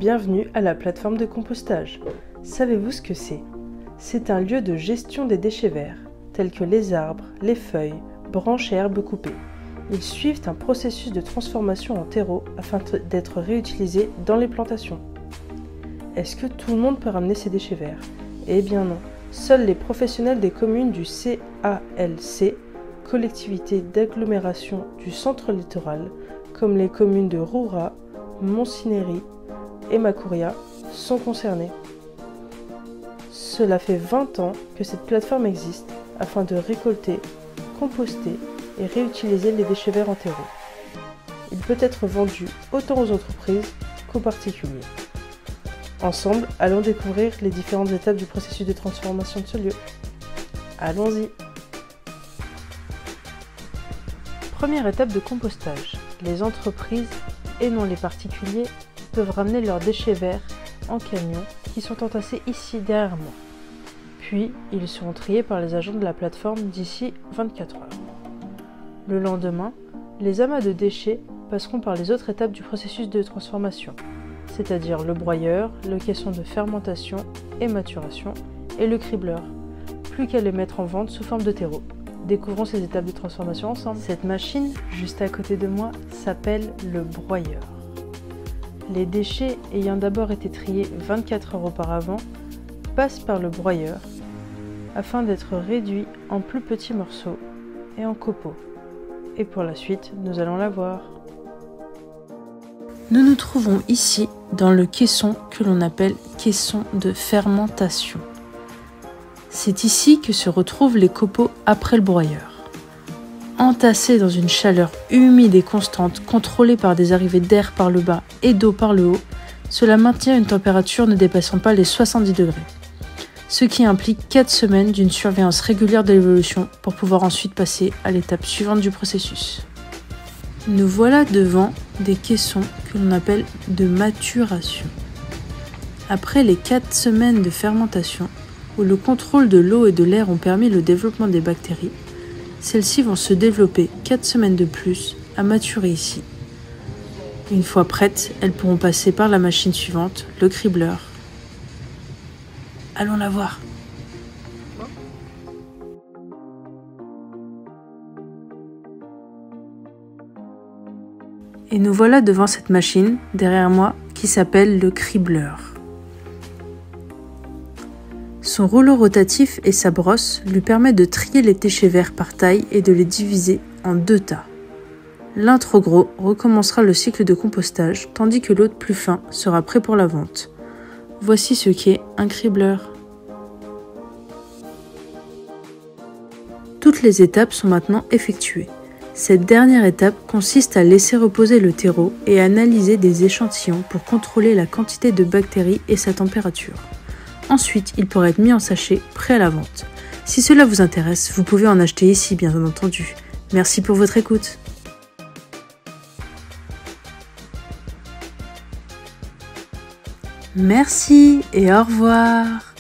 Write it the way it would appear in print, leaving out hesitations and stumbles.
Bienvenue à la plateforme de compostage. Savez-vous ce que c'est? C'est un lieu de gestion des déchets verts, tels que les arbres, les feuilles, branches et herbes coupées. Ils suivent un processus de transformation en terreau afin d'être réutilisés dans les plantations. Est-ce que tout le monde peut ramener ses déchets verts? Eh bien non, seuls les professionnels des communes du CALC, collectivité d'agglomération du centre littoral, comme les communes de Roura, Montsinéry et Macouria, sont concernés. Cela fait 20 ans que cette plateforme existe afin de récolter, composter et réutiliser les déchets verts en terreau. Il peut être vendu autant aux entreprises qu'aux particuliers. Ensemble, allons découvrir les différentes étapes du processus de transformation de ce lieu. Allons-y! Première étape de compostage. Les entreprises, et non les particuliers, peuvent ramener leurs déchets verts en camion qui sont entassés ici derrière moi. Puis, ils seront triés par les agents de la plateforme d'ici 24 heures. Le lendemain, les amas de déchets passeront par les autres étapes du processus de transformation, c'est-à-dire le broyeur, le caisson de fermentation et maturation et le cribleur. Plus qu'à les mettre en vente sous forme de terreau. Découvrons ces étapes de transformation ensemble. Cette machine, juste à côté de moi, s'appelle le broyeur. Les déchets ayant d'abord été triés 24 heures auparavant passent par le broyeur afin d'être réduits en plus petits morceaux et en copeaux. Et pour la suite, nous allons la voir. Nous nous trouvons ici dans le caisson que l'on appelle caisson de fermentation. C'est ici que se retrouvent les copeaux après le broyeur. Entassés dans une chaleur humide et constante, contrôlée par des arrivées d'air par le bas et d'eau par le haut, cela maintient une température ne dépassant pas les 70 degrés. Ce qui implique 4 semaines d'une surveillance régulière de l'évolution pour pouvoir ensuite passer à l'étape suivante du processus. Nous voilà devant des caissons que l'on appelle de maturation. Après les 4 semaines de fermentation, où le contrôle de l'eau et de l'air ont permis le développement des bactéries, celles-ci vont se développer 4 semaines de plus à maturer ici. Une fois prêtes, elles pourront passer par la machine suivante, le cribleur. Allons la voir. Et nous voilà devant cette machine, derrière moi, qui s'appelle le cribleur. Son rouleau rotatif et sa brosse lui permettent de trier les déchets verts par taille et de les diviser en 2 tas. L'un trop gros recommencera le cycle de compostage, tandis que l'autre plus fin sera prêt pour la vente. Voici ce qu'est un cribleur. Toutes les étapes sont maintenant effectuées. Cette dernière étape consiste à laisser reposer le terreau et à analyser des échantillons pour contrôler la quantité de bactéries et sa température. Ensuite, il pourra être mis en sachet, prêt à la vente. Si cela vous intéresse, vous pouvez en acheter ici, bien entendu. Merci pour votre écoute. Merci et au revoir.